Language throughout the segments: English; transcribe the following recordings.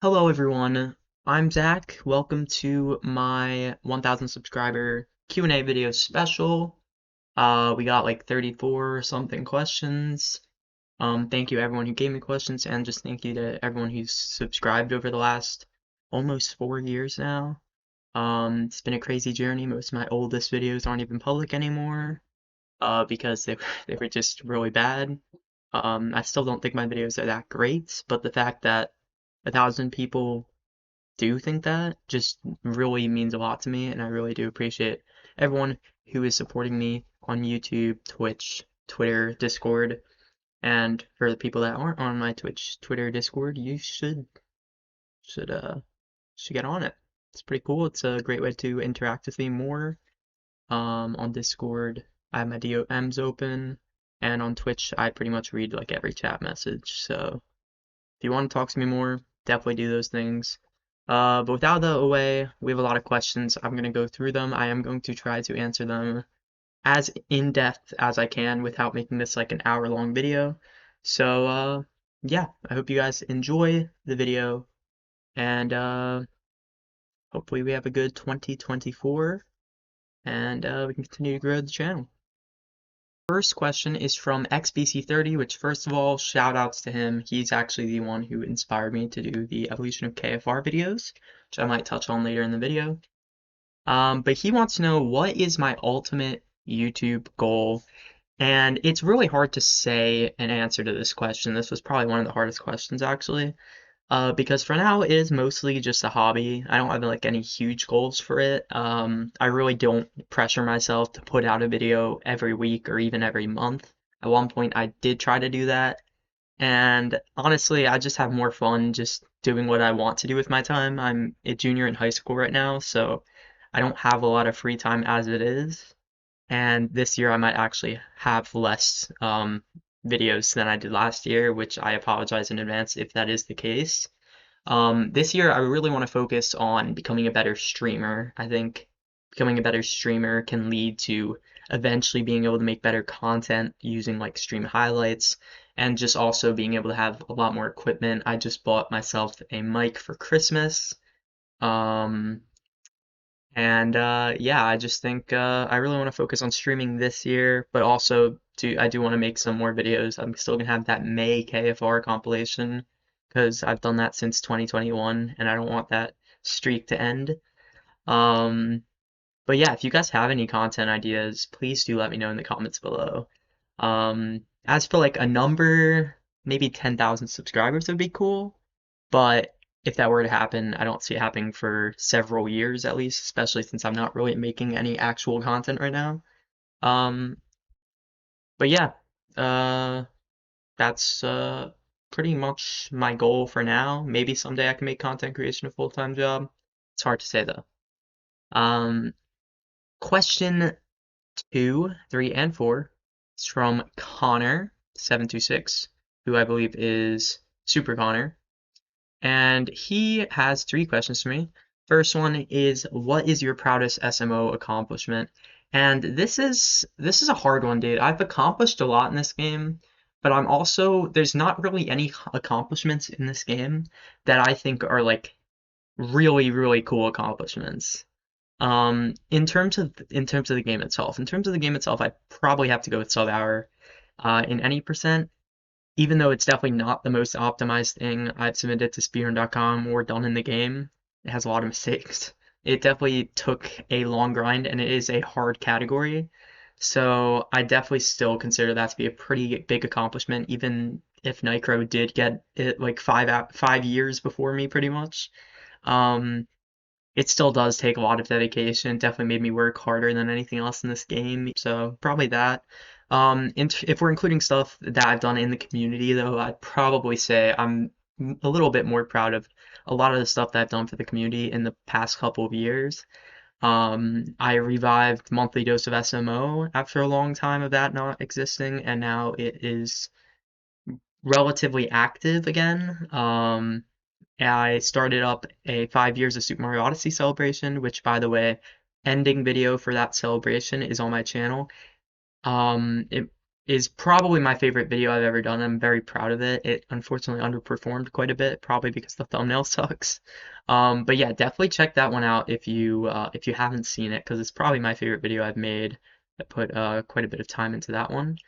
Hello everyone, I'm Zach. Welcome to my 1000 subscriber Q&A video special. We got like 34 or something questions. Thank you everyone who gave me questions, and just thank you to everyone who's subscribed over the last almost 4 years now. It's been a crazy journey. Most of my oldest videos aren't even public anymore, because they were just really bad. I still don't think my videos are that great, but the fact that 1000 people do think that just really means a lot to me, and I really do appreciate everyone who is supporting me on YouTube, Twitch, Twitter, Discord, and for the people that aren't on my Twitch, Twitter, Discord, you should uh should get on it. It's pretty cool. It's a great way to interact with me more. On Discord, I have my DMs open, and on Twitch, I pretty much read like every chat message. So if you want to talk to me more, definitely do those things. But without the way, we have a lot of questions. I'm going to go through them. I am going to try to answer them as in depth as I can without making this like an hour-long video. So, yeah, I hope you guys enjoy the video, and hopefully we have a good 2024, and we can continue to grow the channel. First question is from XBC30, which, first of all, shout outs to him. He's actually the one who inspired me to do the evolution of KFR videos, which I might touch on later in the video. But he wants to know, what is my ultimate YouTube goal? And it's really hard to say an answer to this question. This was probably one of the hardest questions, actually. Because for now it is mostly just a hobby. I don't have like any huge goals for it. I really don't pressure myself to put out a video every week or even every month. At one point I did try to do that, and honestly I just have more fun just doing what I want to do with my time. I'm a junior in high school right now, so I don't have a lot of free time as it is. And this year I might actually have less videos than I did last year, which I apologize in advance if that is the case. This year, I really want to focus on becoming a better streamer. I think becoming a better streamer can lead to eventually being able to make better content using like stream highlights, and just also being able to have a lot more equipment. I just bought myself a mic for Christmas. Um, and yeah, I just think I really want to focus on streaming this year, but also I do want to make some more videos. I'm still gonna have that May KFR compilation because I've done that since 2021, and I don't want that streak to end. Um, but yeah, if you guys have any content ideas, please do let me know in the comments below. As for like a number, maybe 10,000 subscribers would be cool. But if that were to happen, I don't see it happening for several years at least, especially since I'm not really making any actual content right now. Um, but yeah, uh, that's pretty much my goal for now. Maybe someday I can make content creation a full-time job. It's hard to say though. Um, question 2, 3, and 4 is from Connor726, who I believe is Super Connor. And he has 3 questions for me. First one is, what is your proudest SMO accomplishment? And this is a hard one, dude. I've accomplished a lot in this game, but there's not really any accomplishments in this game that I think are like really, really cool accomplishments. In terms of the game itself, I probably have to go with sub hour. In any percent, even though it's definitely not the most optimized thing I've submitted to speedrun.com or done in the game. It has a lot of mistakes. It definitely took a long grind, and it is a hard category. So I definitely still consider that to be a pretty big accomplishment, even if Nitro did get it like 5 years before me, pretty much. Um, it still does take a lot of dedication. It definitely made me work harder than anything else in this game. So probably that. If we're including stuff that I've done in the community, though, I'd probably say I'm a little bit more proud of a lot of the stuff that I've done for the community in the past couple of years. I revived Monthly Dose of SMO after a long time of that not existing, and now it is relatively active again. I started up a 5 years of Super Mario Odyssey celebration, which, by the way, ending video for that celebration is on my channel. It is probably my favorite video I've ever done. I'm very proud of it. It unfortunately underperformed quite a bit, probably because the thumbnail sucks. But yeah, definitely check that one out if you haven't seen it, because it's probably my favorite video I've made. I put quite a bit of time into that one.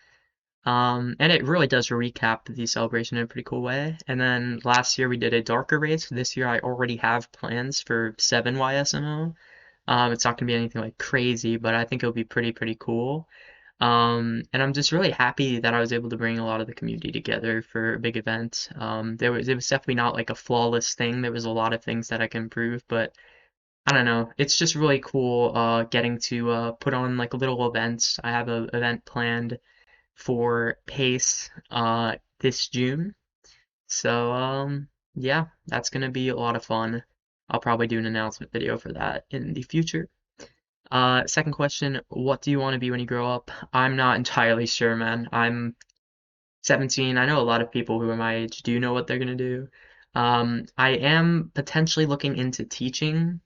And it really does recap the celebration in a pretty cool way. And then last year we did a darker race. This year I already have plans for 7 YSMO. It's not gonna be anything like crazy, but I think it'll be pretty cool. And I'm just really happy that I was able to bring a lot of the community together for a big event. It was definitely not like a flawless thing. There was a lot of things that I can improve, but I don't know. It's just really cool getting to put on like a little event. I have an event planned for Pace this June. So yeah, that's gonna be a lot of fun. I'll probably do an announcement video for that in the future. Second question, what do you want to be when you grow up? I'm not entirely sure, man. I'm 17. I know a lot of people who are my age do know what they're gonna do. I am potentially looking into teaching.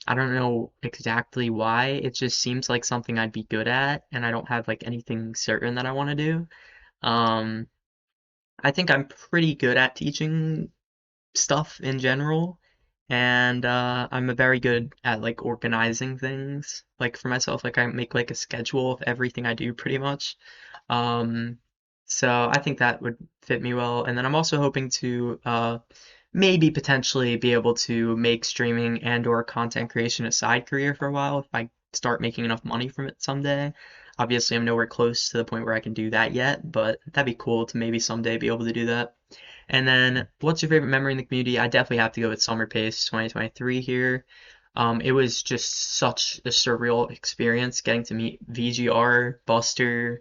I don't know exactly why. It just seems like something I'd be good at, and I don't have like anything certain that I want to do. Um, I think I'm pretty good at teaching stuff in general, and I'm a very good at like organizing things like for myself. Like I make like a schedule of everything I do pretty much. Um, so I think that would fit me well. And then I'm also hoping to maybe potentially be able to make streaming and or content creation a side career for a while if I start making enough money from it someday. Obviously, I'm nowhere close to the point where I can do that yet, but that'd be cool to maybe someday be able to do that. And then, what's your favorite memory in the community? I definitely have to go with Summer Pace 2023 here. It was just such a surreal experience getting to meet VGR, Buster,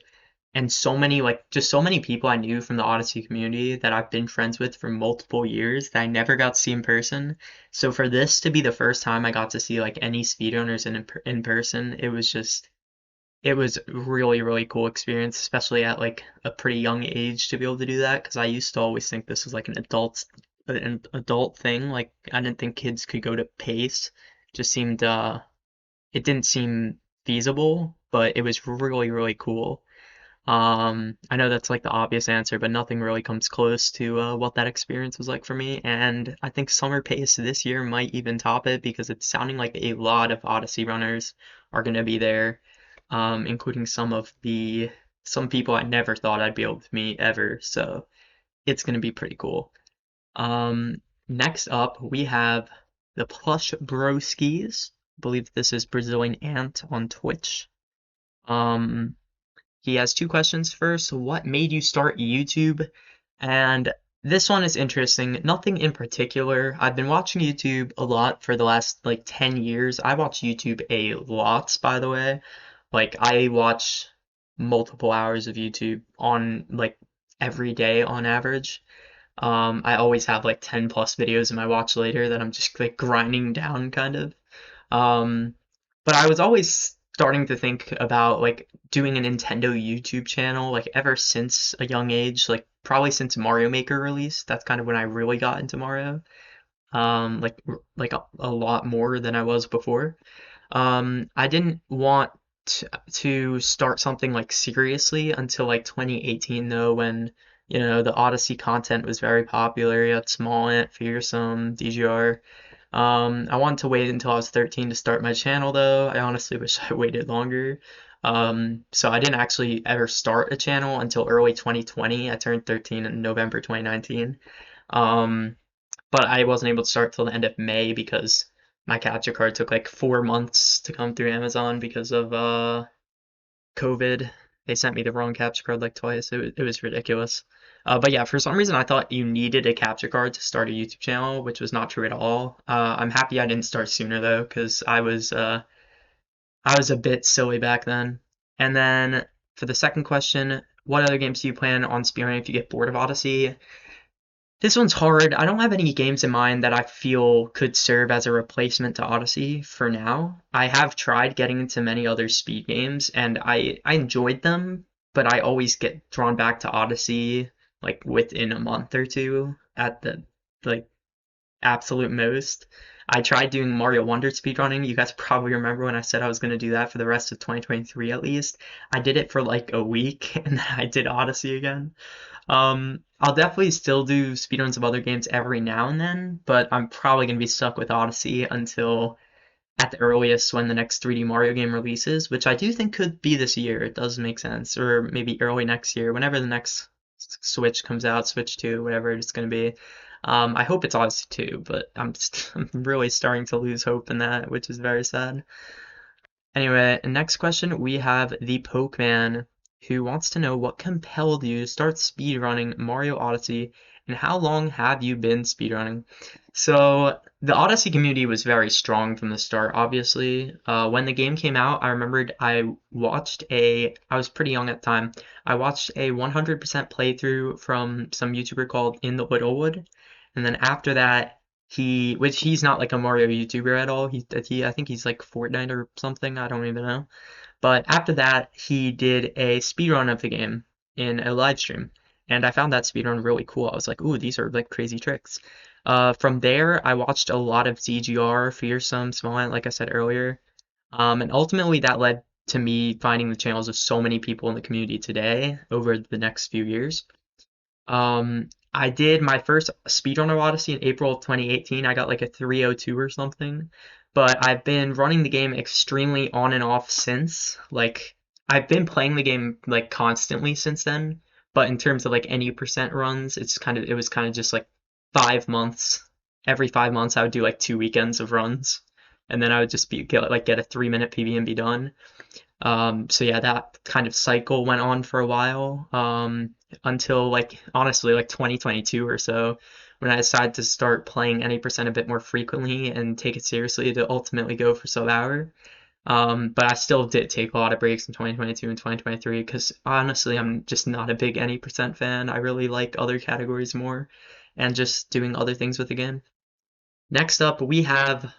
and so many like just so many people I knew from the Odyssey community that I've been friends with for multiple years that I never got to see in person. So for this to be the first time I got to see like any speedrunners in person, it was really cool experience, especially at like a pretty young age to be able to do that because I used to always think this was like an adult thing. Like I didn't think kids could go to Pace. Just seemed it didn't seem feasible, but it was really cool. I know that's like the obvious answer, but nothing really comes close to what that experience was like for me. And I think Summer Pace this year might even top it because it's sounding like a lot of Odyssey runners are going to be there, including some people I never thought I'd be able to meet ever. So it's going to be pretty cool. Next up, we have the Plush Broskis. I believe this is Brazilian Ant on Twitch. Um, he has two questions. First, what made you start YouTube? And this one is interesting. Nothing in particular. I've been watching YouTube a lot for the last like 10 years. I watch YouTube a lot, by the way. Like I watch multiple hours of YouTube on like every day on average. I always have like 10 plus videos in my watch later that I'm just like grinding down kind of. Um, but I was always starting to think about like doing a Nintendo YouTube channel like ever since a young age, like probably since Mario Maker released. That's kind of when I really got into Mario. Like a lot more than I was before. I didn't want to start something like seriously until like 2018 though, when the Odyssey content was very popular. You had Small Ant, Fearsome, DGR. I wanted to wait until I was 13 to start my channel though. I honestly wish I waited longer. So I didn't actually ever start a channel until early 2020. I turned 13 in November 2019. Um, but I wasn't able to start till the end of May because my capture card took like 4 months to come through Amazon because of COVID. They sent me the wrong capture card like twice. It was ridiculous. But yeah, for some reason I thought you needed a capture card to start a YouTube channel, which was not true at all. I'm happy I didn't start sooner though, because I was a bit silly back then. And then for the second question, what other games do you plan on spearheading if you get bored of Odyssey? This one's hard. I don't have any games in mind that I feel could serve as a replacement to Odyssey for now. I have tried getting into many other speed games and I enjoyed them, but I always get drawn back to Odyssey like within a month or two at the like absolute most. I tried doing Mario Wonder speedrunning. You guys probably remember when I said I was going to do that for the rest of 2023 at least. I did it for like a week and then I did Odyssey again. I'll definitely still do speedruns of other games every now and then, but I'm probably going to be stuck with Odyssey until at the earliest when the next 3D Mario game releases, which I do think could be this year. It does make sense, or maybe early next year, whenever the next Switch comes out, Switch 2, whatever it's going to be. I hope it's Odyssey 2, but I'm really starting to lose hope in that, which is very sad. Anyway, next question we have the Pokeman, who wants to know what compelled you to start speedrunning Mario Odyssey and how long have you been speedrunning? So the Odyssey community was very strong from the start, obviously. When the game came out, I remembered I was pretty young at the time. I watched a 100% playthrough from some YouTuber called In the Littlewood. And then after that, which he's not like a Mario YouTuber at all. I think he's like Fortnite or something. I don't even know. But after that, he did a speedrun of the game in a live stream. And I found that speedrun really cool. I was like, ooh, these are like crazy tricks. From there, I watched a lot of ZGR, Fearsome, Smallant, like I said earlier. And ultimately, that led to me finding the channels of so many people in the community today over the next few years. I did my first speedrunner Odyssey in April of 2018. I got like a 302 or something. But I've been running the game extremely on and off since. Like, I've been playing the game like constantly since then. But in terms of like any percent runs, it was kind of just like 5 months. Every 5 months, I would do like 2 weekends of runs, and then I would just get a 3 minute PB and be done. So yeah, that kind of cycle went on for a while, until like honestly like 2022 or so, when I decided to start playing any percent a bit more frequently and take it seriously to ultimately go for sub hour. But I still did take a lot of breaks in 2022 and 2023 because honestly, I'm just not a big any percent fan. I really like other categories more and just doing other things with the game. Next up, we have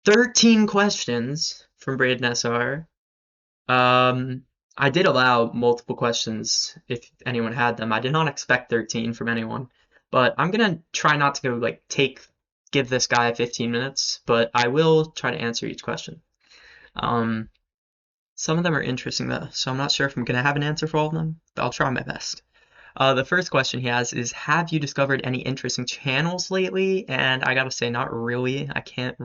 13 questions from Braden SR. Um, I did allow multiple questions if anyone had them. I did not expect 13 from anyone, but I'm gonna try not to go like give this guy 15 minutes, but I will try to answer each question. Um, some of them are interesting though, so I'm not sure if I'm gonna have an answer for all of them, but I'll try my best. The first question he has is, have you discovered any interesting channels lately? And I gotta say, not really. I can't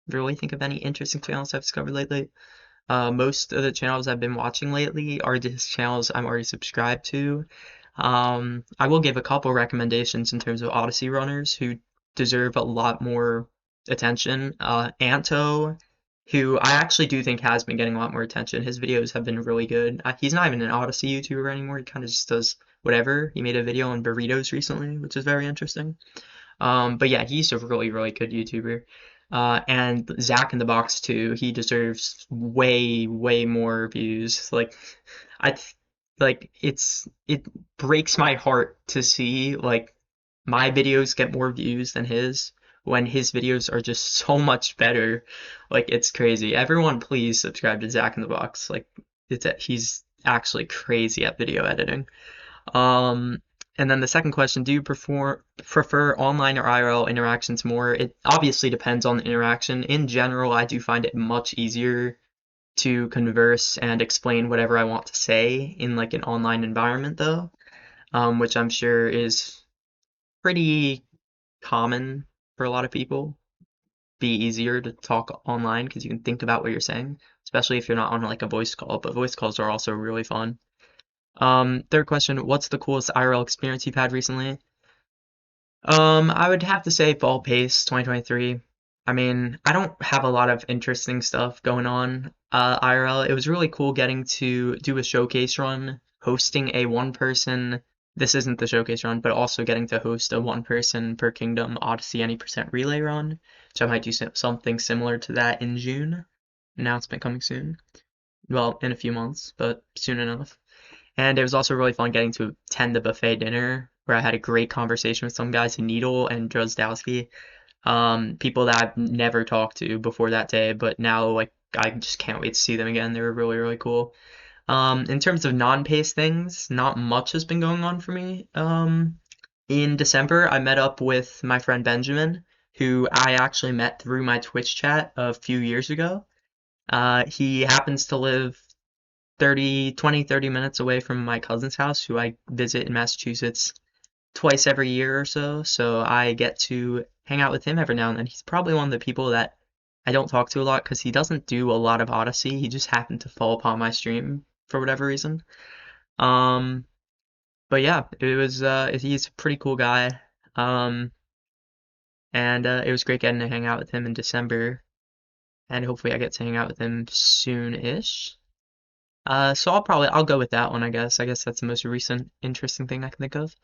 really think of any interesting channels I've discovered lately. Most of the channels I've been watching lately are just channels I'm already subscribed to. I will give a couple recommendations in terms of Odyssey runners who deserve a lot more attention. Anto, who I actually do think has been getting a lot more attention. His videos have been really good. He's not even an Odyssey YouTuber anymore. He kind of just does whatever. He made a video on burritos recently, which is very interesting. But yeah, he's a really, really good YouTuber. And Zach in the Box too. He deserves way, way more views. I it breaks my heart to see like my videos get more views than his when his videos are just so much better. Like it's crazy. Everyone, please subscribe to Zach in the Box. Like he's actually crazy at video editing. Um, and then the second question, do you prefer online or IRL interactions more? It obviously depends on the interaction. In general, I do find it much easier to converse and explain whatever I want to say in like an online environment though, which I'm sure is pretty common for a lot of people. Be easier to talk online because you can think about what you're saying, especially if you're not on like a voice call, but voice calls are also really fun. Third question, what's the coolest IRL experience you've had recently? I would have to say Fall Pace 2023. I mean, I don't have a lot of interesting stuff going on IRL. It was really cool getting to do a showcase run, hosting a one person, this isn't the showcase run, but also getting to host a one person per kingdom Odyssey any percent relay run. So I might do something similar to that in June. Announcement coming soon. Well, in a few months, but soon enough. And it was also really fun getting to attend the buffet dinner where I had a great conversation with some guys, Needle and Drozdowski, people that I've never talked to before that day, but now like I just can't wait to see them again. They were really, really cool. In terms of non-pace things, not much has been going on for me. In December, I met up with my friend Benjamin, who I actually met through my Twitch chat a few years ago. He happens to live 30 minutes away from my cousin's house, who I visit in Massachusetts twice every year or so. So I get to hang out with him every now and then. He's probably one of the people that I don't talk to a lot because he doesn't do a lot of Odyssey. He just happened to fall upon my stream for whatever reason. Um, but yeah, he's a pretty cool guy. Um, and it was great getting to hang out with him in December, and hopefully I get to hang out with him soon-ish. So I'll go with that one, I guess. I guess that's the most recent interesting thing I can think of.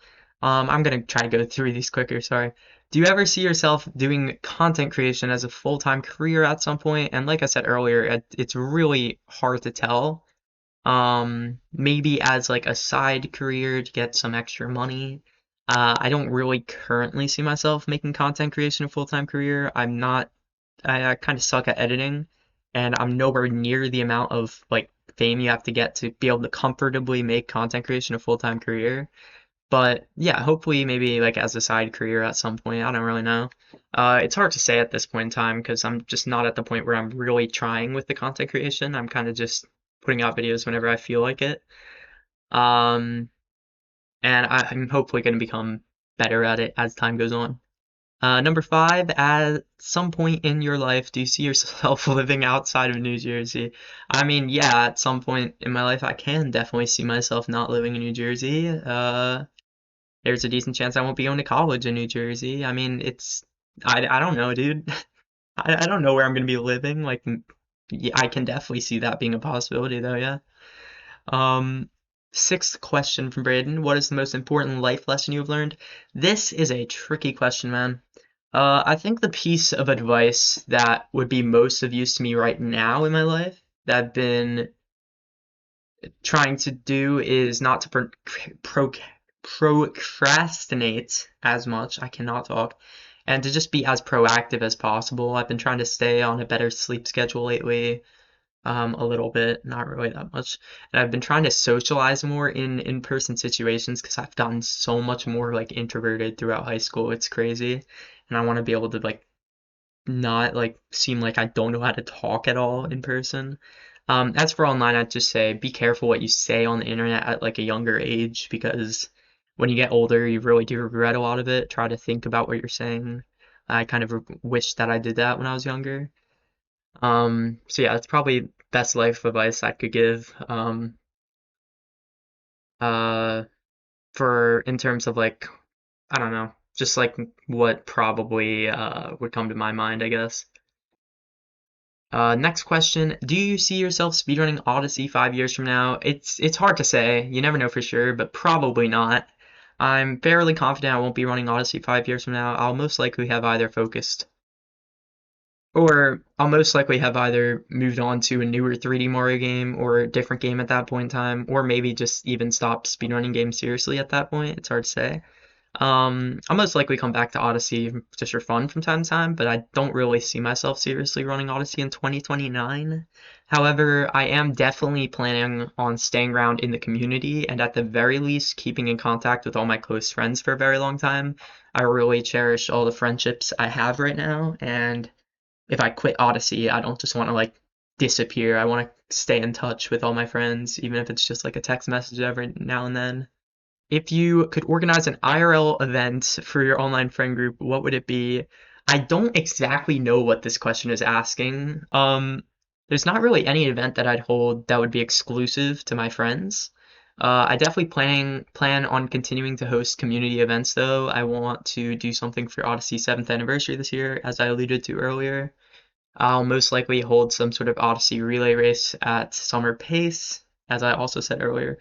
I'm gonna try to go through these quicker, sorry. Do you ever see yourself doing content creation as a full-time career at some point? And like I said earlier, it's really hard to tell. Maybe as like a side career to get some extra money. I don't really currently see myself making content creation a full-time career. I kind of suck at editing, and I'm nowhere near the amount of like fame you have to get to be able to comfortably make content creation a full-time career. But yeah, hopefully maybe like as a side career at some point. I don't really know. It's hard to say at this point in time because I'm just not at the point where I'm really trying with the content creation. I'm kind of just putting out videos whenever I feel like it. Um, and I'm hopefully going to become better at it as time goes on. Number five, at some point in your life, do you see yourself living outside of New Jersey? I mean, yeah, at some point in my life, I can definitely see myself not living in New Jersey. There's a decent chance I won't be going to college in New Jersey. I mean, I don't know, dude. I don't know where I'm going to be living. Like, yeah, I can definitely see that being a possibility, though, yeah. Um, Sixth question from Braden. What is the most important life lesson you've learned? This is a tricky question, man. I think the piece of advice that would be most of use to me right now in my life that I've been trying to do is not to pro procrastinate as much. I cannot talk. And to just be as proactive as possible. I've been trying to stay on a better sleep schedule lately, a little bit, not really that much. And I've been trying to socialize more in in-person situations because I've gotten so much more like introverted throughout high school. It's crazy. And I want to be able to like not like seem like I don't know how to talk at all in person. As for online, I'd just say be careful what you say on the internet at like a younger age because when you get older, you really do regret a lot of it. Try to think about what you're saying. I kind of wish that I did that when I was younger. So yeah, that's probably best life advice I could give. Uh, for in terms of like, I don't know, just like what probably would come to my mind, I guess. Next question. Do you see yourself speedrunning Odyssey 5 years from now? It's hard to say. You never know for sure, but probably not. I'm fairly confident I won't be running Odyssey 5 years from now. I'll most likely have either moved on to a newer 3D Mario game or a different game at that point in time, or maybe just even stop speedrunning games seriously at that point. It's hard to say. I'll most likely come back to Odyssey just for fun from time to time, but I don't really see myself seriously running Odyssey in 2029. However, I am definitely planning on staying around in the community and at the very least keeping in contact with all my close friends for a very long time. I really cherish all the friendships I have right now, and if I quit Odyssey, I don't just want to like disappear. I want to stay in touch with all my friends, even if it's just like a text message every now and then. If you could organize an IRL event for your online friend group, what would it be? I don't exactly know what this question is asking. There's not really any event that I'd hold that would be exclusive to my friends. I definitely plan on continuing to host community events though. I want to do something for Odyssey's 7th anniversary this year, as I alluded to earlier. I'll most likely hold some sort of Odyssey relay race at Summer Pace, as I also said earlier.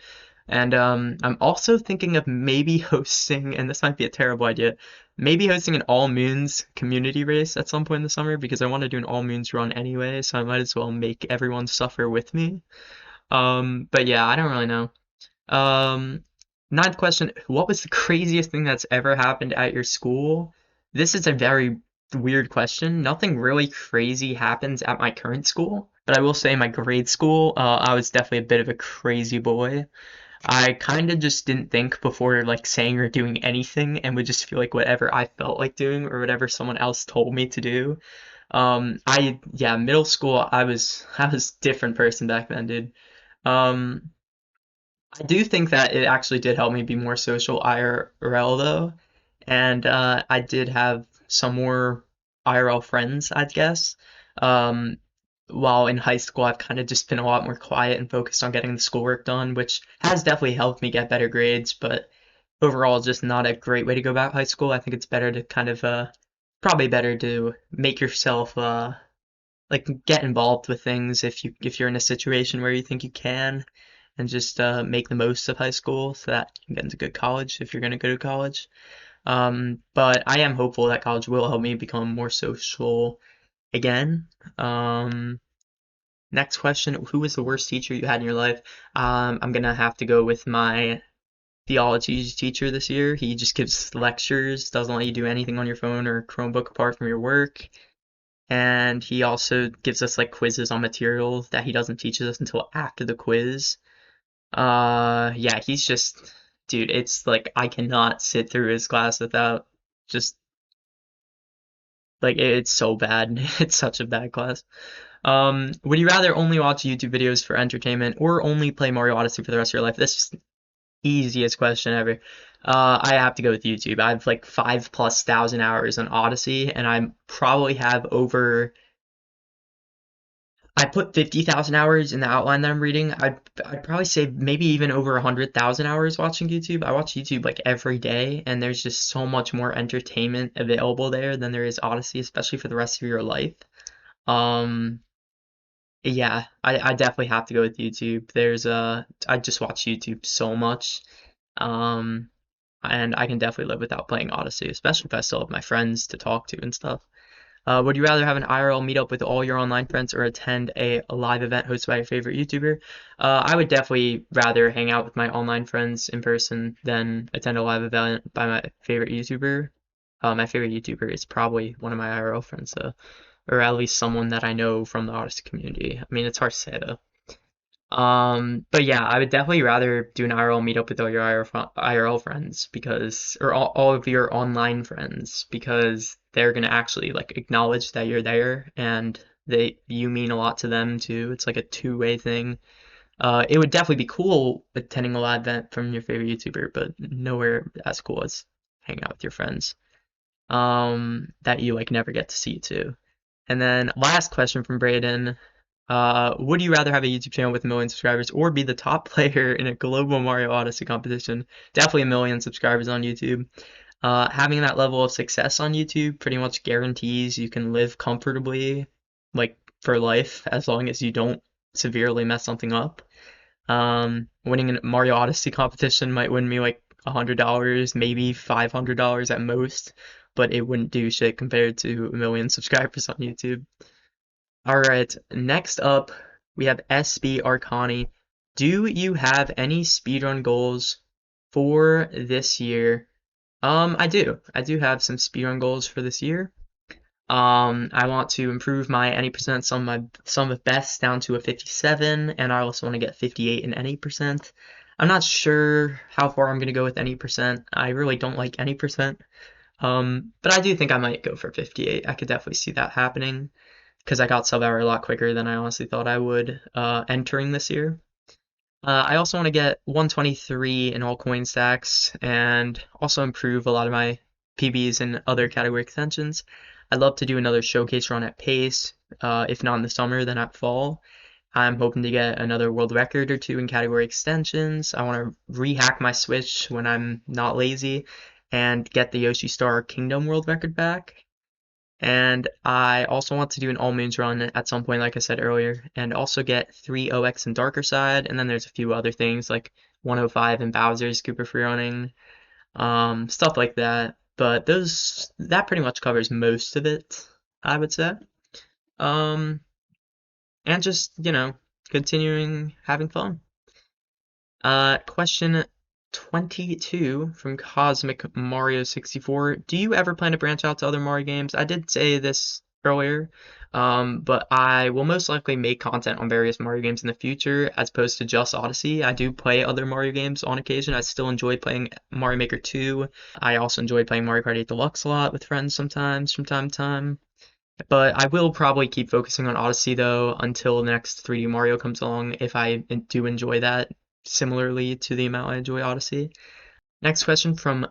And I'm also thinking of maybe hosting, and this might be a terrible idea, maybe hosting an All Moons community race at some point in the summer because I want to do an All Moons run anyway, so I might as well make everyone suffer with me. But yeah, I don't really know. Um, Ninth question, what was the craziest thing that's ever happened at your school? This is a very weird question. Nothing really crazy happens at my current school, but I will say my grade school, I was definitely a bit of a crazy boy. I kind of just didn't think before like saying or doing anything and would just feel like whatever I felt like doing or whatever someone else told me to do. Yeah, middle school I was a different person back then, dude. Um, I do think that it actually did help me be more social IRL though, and I did have some more IRL friends, I'd guess. Um, while in high school, I've kind of just been a lot more quiet and focused on getting the schoolwork done, which has definitely helped me get better grades, but overall, just not a great way to go about high school. I think it's better to kind of probably better to make yourself like get involved with things if you're in a situation where you think you can, and just make the most of high school so that you can get into good college if you're going to go to college. But I am hopeful that college will help me become more social again. Um, Next question: who was the worst teacher you had in your life? I'm gonna have to go with my theology teacher this year. He just gives lectures, doesn't let you do anything on your phone or Chromebook apart from your work. And he also gives us like quizzes on materials that he doesn't teach us until after the quiz. Yeah, he's just, dude, it's like I cannot sit through his class without just like it's so bad. It's such a bad class. Would you rather only watch YouTube videos for entertainment or only play Mario Odyssey for the rest of your life? This is the easiest question ever. I have to go with YouTube. I have like 5,000+ hours on Odyssey, and I probably have over I put 50,000 hours in the outline that I'm reading. I'd probably say maybe even over 100,000 hours watching YouTube. I watch YouTube like every day, and there's just so much more entertainment available there than there is Odyssey, especially for the rest of your life. Um, yeah, I definitely have to go with YouTube. I just watch YouTube so much. Um, and I can definitely live without playing Odyssey, especially if I still have my friends to talk to and stuff. Would you rather have an IRL meetup with all your online friends or attend a live event hosted by your favorite YouTuber? I would definitely rather hang out with my online friends in person than attend a live event by my favorite YouTuber. My favorite YouTuber is probably one of my IRL friends, though, or at least someone that I know from the Odyssey community. I mean, it's hard to say though. But yeah, I would definitely rather do an IRL meetup with all your IRL friends or all of your online friends, because they're gonna actually like acknowledge that you're there and you mean a lot to them too. It's like a two-way thing. It would definitely be cool attending a live event from your favorite YouTuber, but nowhere as cool as hanging out with your friends. That you like never get to see too. And then last question from Braden. Would you rather have a YouTube channel with 1 million subscribers or be the top player in a global Mario Odyssey competition? Definitely 1 million subscribers on YouTube. Having that level of success on YouTube pretty much guarantees you can live comfortably, like for life, as long as you don't severely mess something up. Winning a Mario Odyssey competition might win me like $100, maybe $500 at most, but it wouldn't do shit compared to 1 million subscribers on YouTube. All right, next up we have SB Arcani. Do you have any speedrun goals for this year? I do. I do have some speedrun goals for this year. I want to improve my any percent sum of best down to a 57, and I also want to get 58 in any percent. I'm not sure how far I'm gonna go with any percent. I really don't like any percent. But I do think I might go for 58. I could definitely see that happening because I got sub hour a lot quicker than I honestly thought I would entering this year. I also want to get 123 in all coin stacks and also improve a lot of my PBs and other category extensions. I'd love to do another showcase run at pace, if not in the summer, then at fall. I'm hoping to get another world record or two in category extensions. I want to rehack my Switch when I'm not lazy and get the Yoshi Star Kingdom world record back. And I also want to do an all moons run at some point, like I said earlier, and also get 3 OX in Darker Side. And then there's a few other things like 105 and Bowser's Cooper free running, stuff like that. But that pretty much covers most of it, I would say. Um, and just continuing having fun. Question 22 from Cosmic Mario 64. Do you ever plan to branch out to other Mario games? I did say this earlier. But I will most likely make content on various Mario games in the future as opposed to just Odyssey. I do play other Mario games on occasion. I still enjoy playing Mario Maker 2. I also enjoy playing Mario Kart 8 Deluxe a lot with friends sometimes from time to time. But I will probably keep focusing on Odyssey though until the next 3D Mario comes along if I do enjoy that similarly to the amount I enjoy Odyssey. Next question from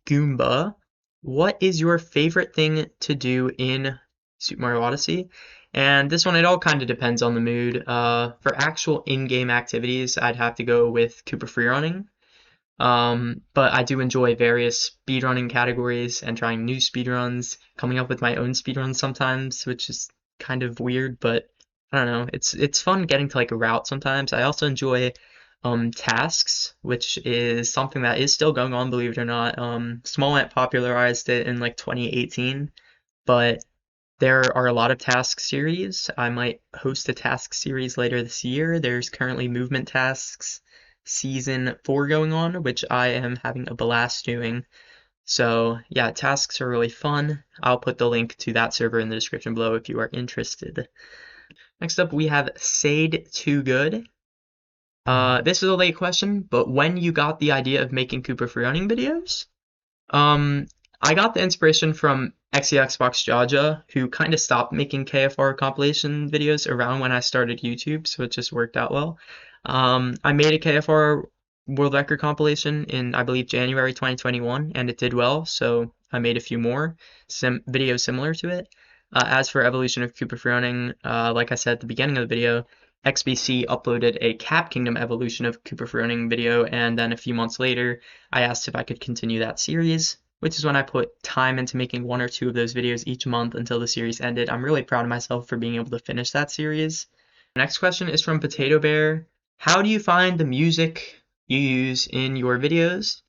Goomba. What is your favorite thing to do in Super Mario Odyssey? And this one, it all kind of depends on the mood. For actual in-game activities, I'd have to go with Cooper freerunning. But I do enjoy various speedrunning categories and trying new speedruns, coming up with my own speedruns sometimes, which is kind of weird, but I don't know. It's fun getting to like a route sometimes. I also enjoy tasks, which is something that is still going on, believe it or not. Small Ant popularized it in like 2018, but there are a lot of task series. I might host a task series later this year. There's currently movement tasks season 4 going on, which I am having a blast doing. So yeah, tasks are really fun. I'll put the link to that server in the description below if you are interested. Next up, we have Sade Too Good. This is a late question, but when you got the idea of making Cooper for running videos? Um, I got the inspiration from Xbox Jaja, who kind of stopped making KFR compilation videos around when I started YouTube, so it just worked out well. I made a KFR world record compilation in, I believe, January 2021, and it did well, so I made a few more videos similar to it. As for evolution of Cooper Frowning, like I said at the beginning of the video, XBC uploaded a Cap Kingdom evolution of Cooper Frowning video, and then a few months later, I asked if I could continue that series, which is when I put time into making 1 or 2 of those videos each month until the series ended. I'm really proud of myself for being able to finish that series. Next question is from Potato Bear. How do you find the music you use in your videos?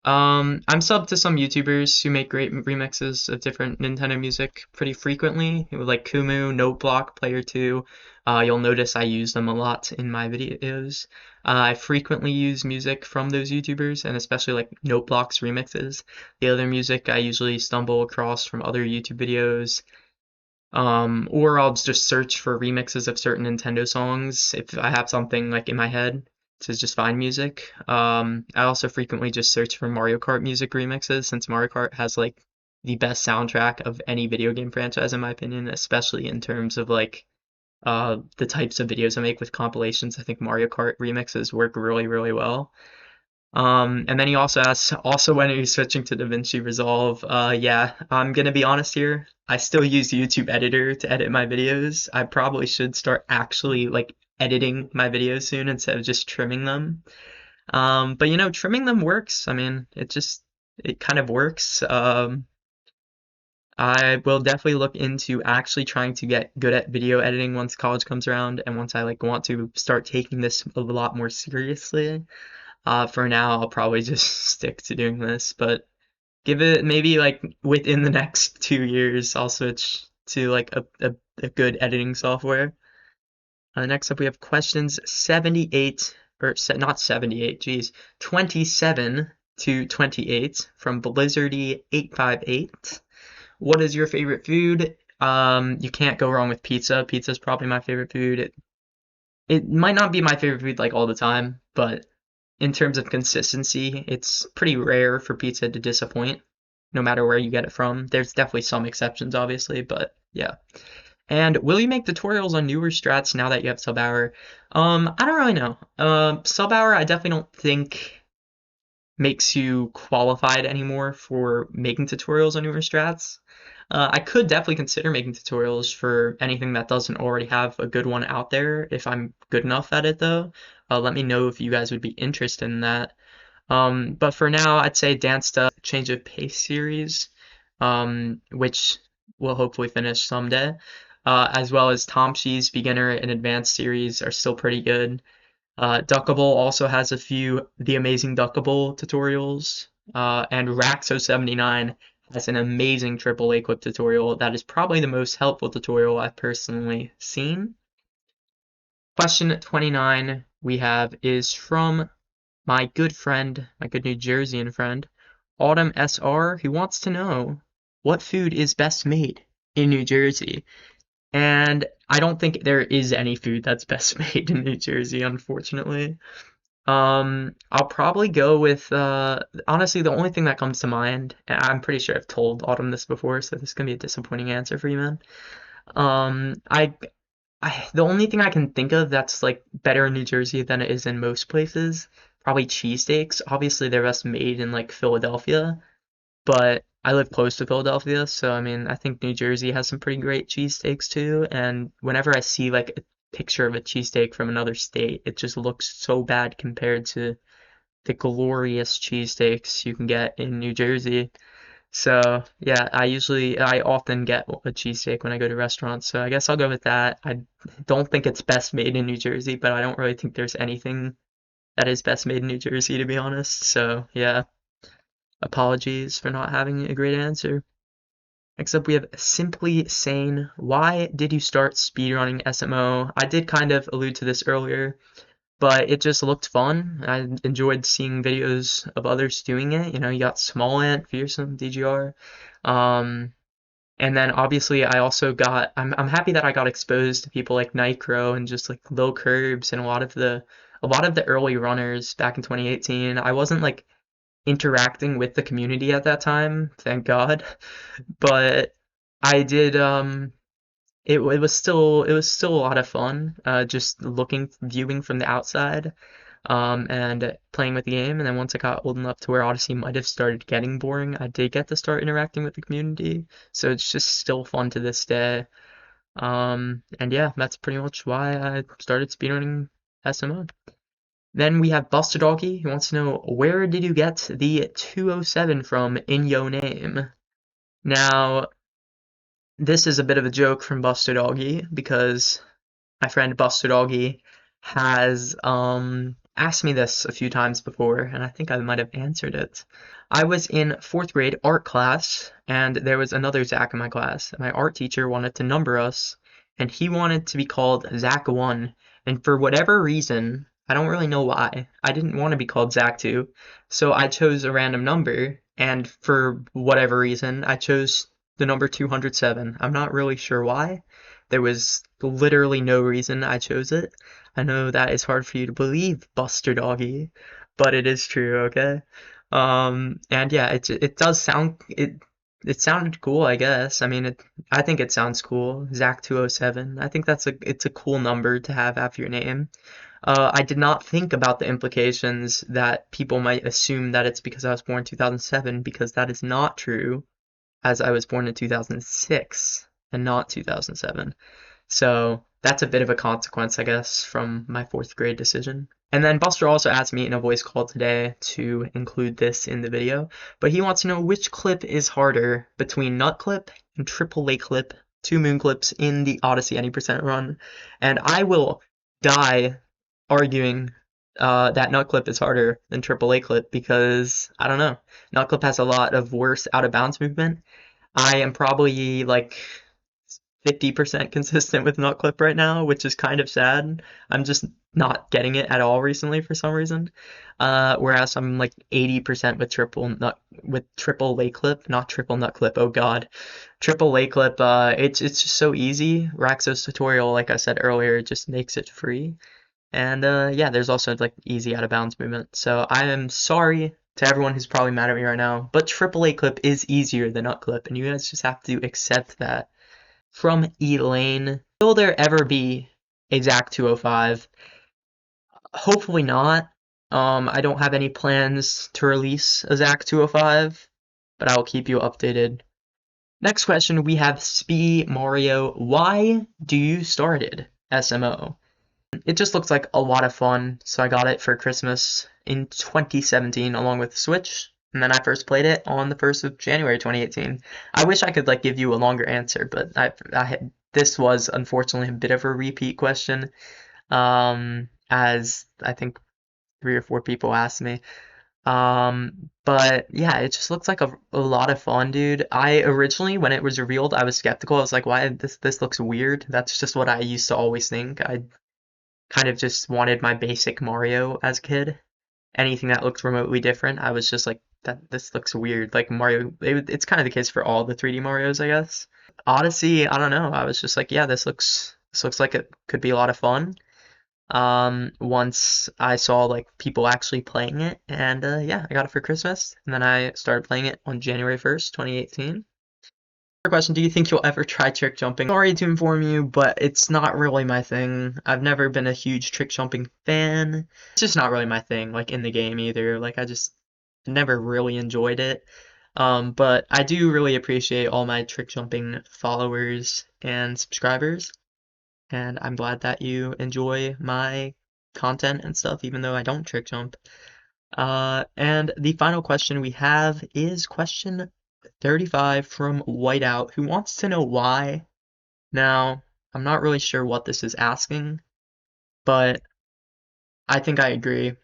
I'm subbed to some YouTubers who make great remixes of different Nintendo music pretty frequently, like Kumu, Noteblock, Player 2. You'll notice I use them a lot in my videos. I frequently use music from those YouTubers, and especially like Noteblock's remixes. The other music I usually stumble across from other YouTube videos, or I'll just search for remixes of certain Nintendo songs if I have something like in my head to just find music. I also frequently just search for Mario Kart music remixes since Mario Kart has like the best soundtrack of any video game franchise in my opinion, especially in terms of like the types of videos I make with compilations. I think Mario Kart remixes work really, really well. And then he also asks, also when are you switching to DaVinci Resolve? Yeah, I'm gonna be honest here. I still use YouTube Editor to edit my videos. I probably should start actually like editing my videos soon instead of just trimming them. But you know, trimming them works. I mean, it kind of works. I will definitely look into actually trying to get good at video editing once college comes around and once I like want to start taking this a lot more seriously. For now, I'll probably just stick to doing this, but give it maybe like within the next 2 years, I'll switch to like a good editing software. Next up, we have questions 78, or not 78, geez, 27 to 28 from Blizzardy858. What is your favorite food? You can't go wrong with pizza. Pizza is probably my favorite food. It might not be my favorite food like all the time, but in terms of consistency, it's pretty rare for pizza to disappoint, no matter where you get it from. There's definitely some exceptions, obviously, but yeah. And will you make tutorials on newer strats now that you have sub hour? I don't really know. Sub hour, I definitely don't think makes you qualified anymore for making tutorials on newer strats. I could definitely consider making tutorials for anything that doesn't already have a good one out there if I'm good enough at it though. Let me know if you guys would be interested in that. But for now, I'd say Dance Stuff Change of Pace series, which we'll hopefully finish someday, as well as Tom Shee's Beginner and Advanced series are still pretty good. Duckable also has a few The Amazing Duckable tutorials, and Raxo79 has an amazing AAA clip tutorial that is probably the most helpful tutorial I've personally seen. Question 29 we have is from my good friend, my good New Jerseyan friend, Autumn SR, who wants to know what food is best made in New Jersey. And I don't think there is any food that's best made in New Jersey, unfortunately. I'll probably go with honestly the only thing that comes to mind, and I'm pretty sure I've told Autumn this before, so this is gonna be a disappointing answer for you, man. Um, I, the only thing I can think of that's like better in New Jersey than it is in most places, probably cheesesteaks. Obviously, they're best made in like Philadelphia, but I live close to Philadelphia, so I mean, I think New Jersey has some pretty great cheesesteaks too. And whenever I see like a picture of a cheesesteak from another state, it just looks so bad compared to the glorious cheesesteaks you can get in New Jersey. So yeah, I often get a cheesesteak when I go to restaurants, so I guess I'll go with that. I don't think it's best made in New Jersey, but I don't really think there's anything that is best made in New Jersey, to be honest. So yeah, apologies for not having a great answer. Next up, we have Simply Sane. Why did you start speedrunning SMO? I did kind of allude to this earlier, but it just looked fun. I enjoyed seeing videos of others doing it. You know, you got Small Ant, Fearsome, DGR. Um, and then obviously I'm happy that I got exposed to people like Nitro and just like Lil Curbs and a lot of the early runners back in 2018. I wasn't like interacting with the community at that time, thank God. But I did it was still a lot of fun, just viewing from the outside, and playing with the game. And then once I got old enough to where Odyssey might have started getting boring, I did get to start interacting with the community. So it's just still fun to this day. And yeah, that's pretty much why I started speedrunning SMO. Then we have Buster Doggy, who wants to know, where did you get the 207 from in yo name? Now, this is a bit of a joke from Buster Doggy because my friend Buster Doggy has asked me this a few times before, and I think I might have answered it. I was in fourth grade art class, and there was another Zach in my class. My art teacher wanted to number us, and he wanted to be called Zach 1. And for whatever reason, I don't really know why, I didn't want to be called Zach 2. So I chose a random number, and for whatever reason, I chose the number 207. I'm not really sure why. There was literally no reason I chose it. I know that is hard for you to believe, Buster Doggy, but it is true, okay? And yeah, it does it sounded cool, I guess. I mean, I think it sounds cool. Zach 207. I think it's a cool number to have after your name. I did not think about the implications that people might assume that it's because I was born in 2007, because that is not true, as I was born in 2006 and not 2007. So that's a bit of a consequence, I guess, from my fourth grade decision. And then Buster also asked me in a voice call today to include this in the video, but he wants to know which clip is harder between Nut Clip and Triple A Clip, two moon clips in the Odyssey any percent run. And I will die arguing that Nut Clip is harder than Triple A Clip because, I don't know, Nut Clip has a lot of worse out of bounds movement. I am probably like 50% consistent with Nut Clip right now, which is kind of sad. I'm just not getting it at all recently for some reason. Whereas I'm like 80% with triple lay clip, not triple nut clip. Oh god, triple lay clip. It's just so easy. Raxo's tutorial, like I said earlier, just makes it free. And yeah, there's also like easy out of bounds movement. So I am sorry to everyone who's probably mad at me right now, but triple A clip is easier than nut clip, and you guys just have to accept that. From Elaine, will there ever be a Zach 205? Hopefully not. I don't have any plans to release a Zach 205, but I will keep you updated. Next question, we have Spee Mario. Why do you started SMO? It just looks like a lot of fun, so I got it for Christmas in 2017 along with the Switch, and then I first played it on the 1st of January 2018. I wish I could like give you a longer answer, but this was unfortunately a bit of a repeat question, as I think 3 or 4 people asked me. But yeah, it just looks like a lot of fun, dude. I originally, when it was revealed, I was skeptical. I was like, why this looks weird? That's just what I used to always think. I kind of just wanted my basic Mario as a kid. Anything that looked remotely different, I was just like, this looks weird. Like Mario, it's kind of the case for all the 3D Marios, I guess. Odyssey, I don't know. I was just like, yeah, this looks like it could be a lot of fun. Once I saw like people actually playing it, and yeah, I got it for Christmas, and then I started playing it on January 1st, 2018. Question, do you think you'll ever try trick jumping? Sorry to inform you, but it's not really my thing. I've never been a huge trick jumping fan. It's just not really my thing, like in the game either. Like I just never really enjoyed it. But I do really appreciate all my trick jumping followers and subscribers, and I'm glad that you enjoy my content and stuff, even though I don't trick jump. And the final question we have is question 35 from Whiteout, who wants to know why. Now, I'm not really sure what this is asking, but I think I agree.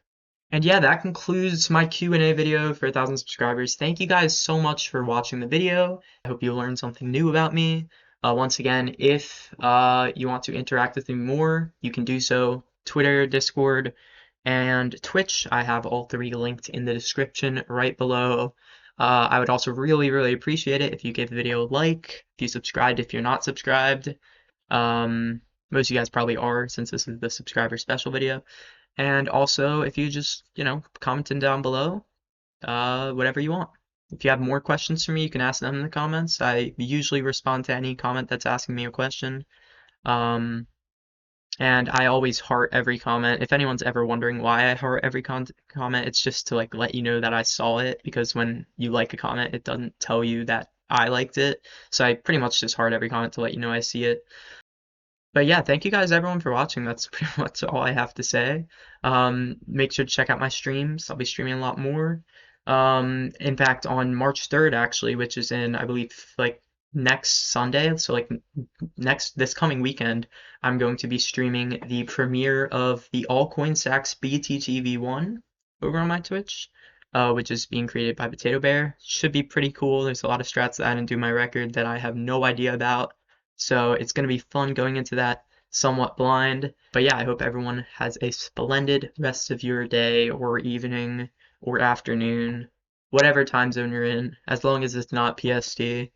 And yeah, that concludes my Q&A video for 1,000 subscribers. Thank you guys so much for watching the video. I hope you learned something new about me. Once again, if you want to interact with me more, you can do so. Twitter, Discord, and Twitch. I have all three linked in the description right below. I would also really, really appreciate it if you gave the video a like, if you subscribed if you're not subscribed. Most of you guys probably are, since this is the subscriber special video. And also, if you just, commenting down below, whatever you want. If you have more questions for me, you can ask them in the comments. I usually respond to any comment that's asking me a question. And I always heart every comment. If anyone's ever wondering why I heart every comment, it's just to like let you know that I saw it, because when you like a comment, it doesn't tell you that I liked it. So I pretty much just heart every comment to let you know I see it. But yeah, thank you guys everyone for watching. That's pretty much all I have to say. Make sure to check out my streams. I'll be streaming a lot more. In fact, on March 3rd actually, which is in, I believe, like next Sunday, so like this coming weekend, I'm going to be streaming the premiere of the All Coin Stacks BTTV1 over on my Twitch, which is being created by Potato Bear. Should be pretty cool. There's a lot of strats that I didn't do my record that I have no idea about. So it's going to be fun going into that somewhat blind. But yeah, I hope everyone has a splendid rest of your day or evening or afternoon, whatever time zone you're in, as long as it's not PST.